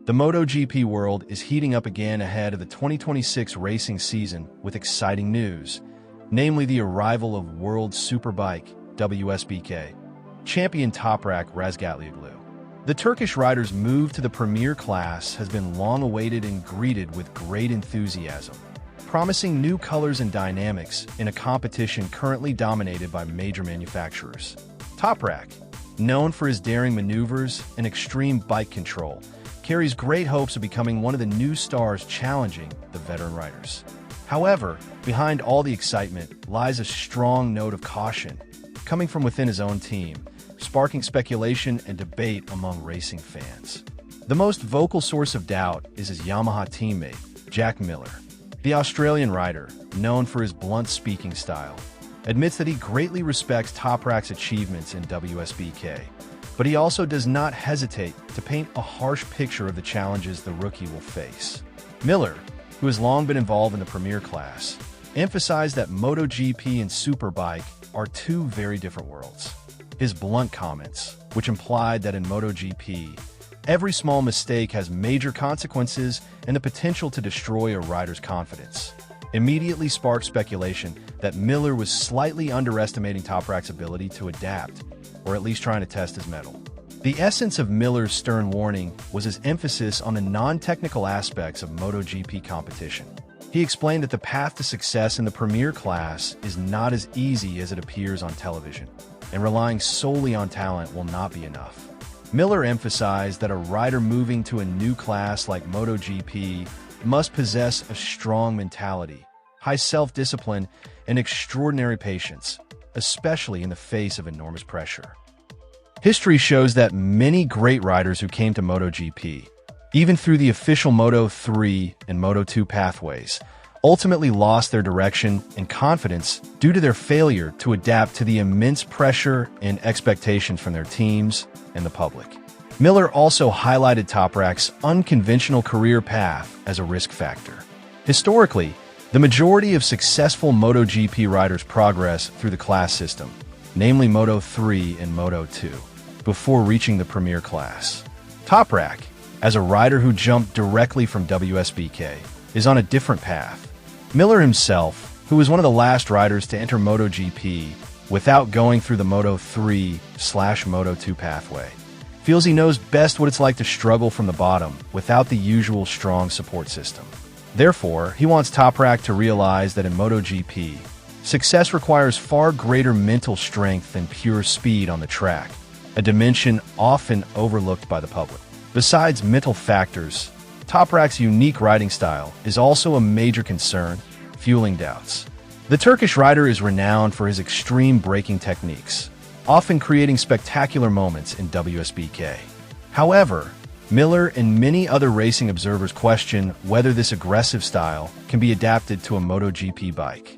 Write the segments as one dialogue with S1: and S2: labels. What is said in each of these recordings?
S1: The MotoGP world is heating up again ahead of the 2026 racing season with exciting news, namely the arrival of World Superbike WSBK Champion Toprak Razgatlioglu. The Turkish rider's move to the premier class has been long awaited and greeted with great enthusiasm, promising new colors and dynamics in a competition currently dominated by major manufacturers. Toprak, known for his daring maneuvers and extreme bike control, carries great hopes of becoming one of the new stars challenging the veteran riders. However, behind all the excitement lies a strong note of caution, coming from within his own team, sparking speculation and debate among racing fans. The most vocal source of doubt is his Yamaha teammate, Jack Miller. The Australian rider, known for his blunt speaking style, admits that he greatly respects Toprak's achievements in WSBK, but he also does not hesitate to paint a harsh picture of the challenges the rookie will face. Miller, who has long been involved in the premier class, emphasized that MotoGP and Superbike are two very different worlds. His blunt comments, which implied that in MotoGP, every small mistake has major consequences and the potential to destroy a rider's confidence, immediately sparked speculation that Miller was slightly underestimating Toprak's ability to adapt, or at least trying to test his mettle. The essence of Miller's stern warning was his emphasis on the non-technical aspects of MotoGP competition. He explained that the path to success in the premier class is not as easy as it appears on television, and relying solely on talent will not be enough. Miller emphasized that a rider moving to a new class like MotoGP must possess a strong mentality, high self-discipline, and extraordinary patience, especially in the face of enormous pressure. History shows that many great riders who came to MotoGP, even through the official Moto3 and Moto2 pathways, ultimately lost their direction and confidence due to their failure to adapt to the immense pressure and expectations from their teams and the public. Miller also highlighted Toprak's unconventional career path as a risk factor. Historically, the majority of successful MotoGP riders progress through the class system, namely Moto3 and Moto2, before reaching the premier class. Toprak, as a rider who jumped directly from WSBK, is on a different path. Miller himself, who was one of the last riders to enter MotoGP without going through the Moto3/Moto2 pathway, feels he knows best what it's like to struggle from the bottom without the usual strong support system. Therefore, he wants Toprak to realize that in MotoGP, success requires far greater mental strength than pure speed on the track, a dimension often overlooked by the public. Besides mental factors, Toprak's unique riding style is also a major concern, fueling doubts. The Turkish rider is renowned for his extreme braking techniques, often creating spectacular moments in WSBK. However, Miller and many other racing observers question whether this aggressive style can be adapted to a MotoGP bike.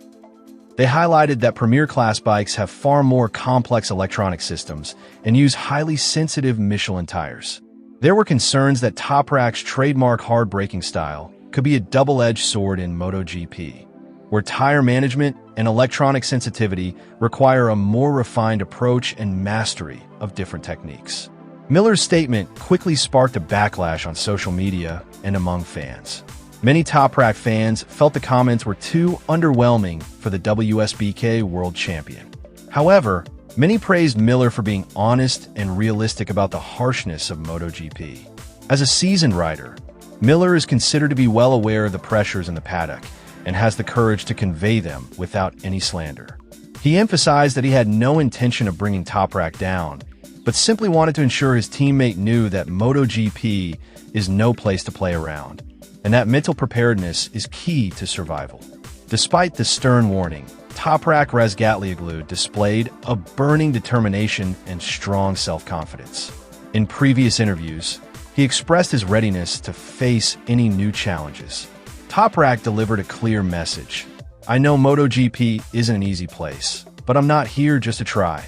S1: They highlighted that premier class bikes have far more complex electronic systems and use highly sensitive Michelin tires. There were concerns that Toprak's trademark hard braking style could be a double-edged sword in MotoGP, where tire management and electronic sensitivity require a more refined approach and mastery of different techniques. Miller's statement quickly sparked a backlash on social media and among fans. Many Toprak fans felt the comments were too underwhelming for the WSBK World Champion. However, many praised Miller for being honest and realistic about the harshness of MotoGP. As a seasoned rider, Miller is considered to be well aware of the pressures in the paddock and has the courage to convey them without any slander. He emphasized that he had no intention of bringing Toprak down, but simply wanted to ensure his teammate knew that MotoGP is no place to play around, and that mental preparedness is key to survival. Despite the stern warning, Toprak Razgatlioglu displayed a burning determination and strong self-confidence. In previous interviews, he expressed his readiness to face any new challenges. Toprak delivered a clear message. I know MotoGP isn't an easy place, but I'm not here just to try.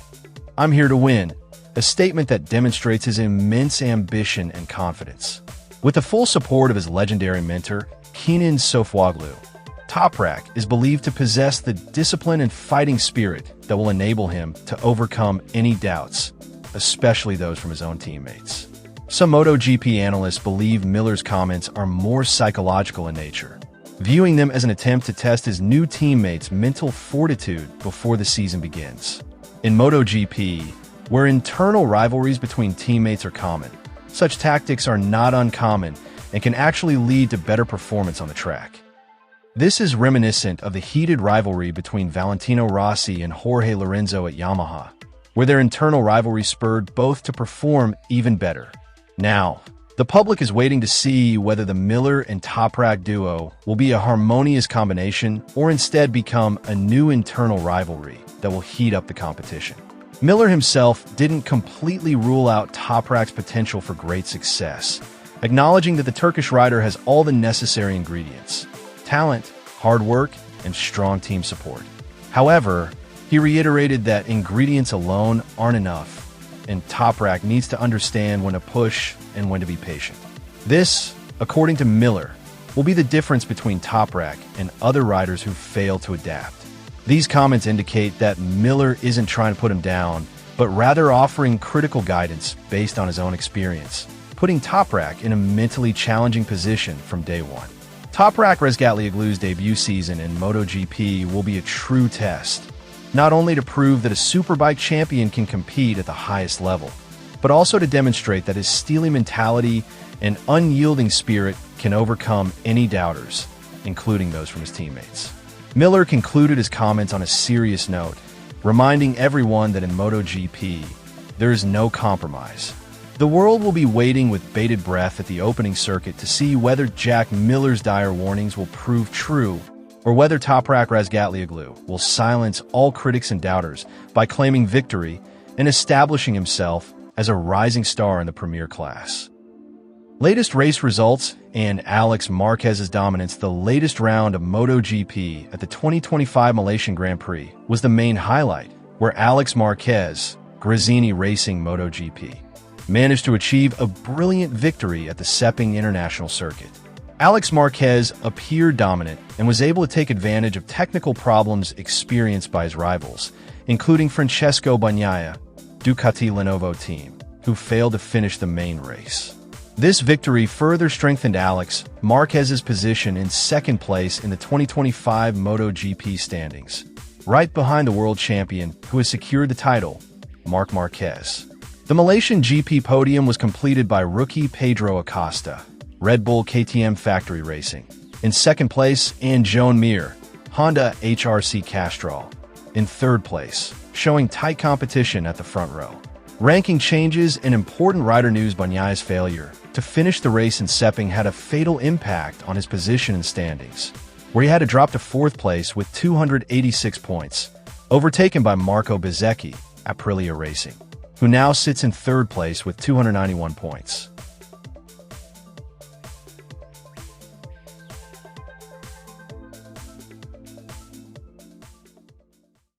S1: I'm here to win, a statement that demonstrates his immense ambition and confidence. With the full support of his legendary mentor, Kenan Sofuoglu, Toprak is believed to possess the discipline and fighting spirit that will enable him to overcome any doubts, especially those from his own teammates. Some MotoGP analysts believe Miller's comments are more psychological in nature, viewing them as an attempt to test his new teammates' mental fortitude before the season begins. In MotoGP, where internal rivalries between teammates are common, such tactics are not uncommon and can actually lead to better performance on the track. This is reminiscent of the heated rivalry between Valentino Rossi and Jorge Lorenzo at Yamaha, where their internal rivalry spurred both to perform even better. Now, the public is waiting to see whether the Miller and Toprak duo will be a harmonious combination or instead become a new internal rivalry that will heat up the competition. Miller himself didn't completely rule out Toprak's potential for great success, acknowledging that the Turkish rider has all the necessary ingredients: talent, hard work, and strong team support. However, he reiterated that ingredients alone aren't enough, and Toprak needs to understand when to push and when to be patient. This, according to Miller, will be the difference between Toprak and other riders who fail to adapt. These comments indicate that Miller isn't trying to put him down, but rather offering critical guidance based on his own experience, putting Toprak in a mentally challenging position from day one. Toprak Razgatlioglu's debut season in MotoGP will be a true test, not only to prove that a superbike champion can compete at the highest level, but also to demonstrate that his steely mentality and unyielding spirit can overcome any doubters, including those from his teammates. Miller concluded his comments on a serious note, reminding everyone that in MotoGP, there is no compromise. The world will be waiting with bated breath at the opening circuit to see whether Jack Miller's dire warnings will prove true, or whether Toprak Razgatlioglu will silence all critics and doubters by claiming victory and establishing himself as a rising star in the premier class. Latest race results and Alex Marquez's dominance the latest round of MotoGP at the 2025 Malaysian Grand Prix was the main highlight, where Alex Marquez, Gresini Racing MotoGP, managed to achieve a brilliant victory at the Sepang International Circuit. Alex Marquez appeared dominant and was able to take advantage of technical problems experienced by his rivals, including Francesco Bagnaia, Ducati Lenovo team, who failed to finish the main race. This victory further strengthened Alex Marquez's position in second place in the 2025 MotoGP standings, right behind the world champion who has secured the title, Marc Marquez. The Malaysian GP podium was completed by rookie Pedro Acosta, Red Bull KTM Factory Racing, in second place, and Joan Mir, Honda HRC Castrol, in third place, showing tight competition at the front row. Ranking changes and important rider news. Bagnaia's failure to finish the race in Sepang had a fatal impact on his position in standings, where he had to drop to fourth place with 286 points, overtaken by Marco Bezzecchi, Aprilia Racing, who now sits in third place with 291 points.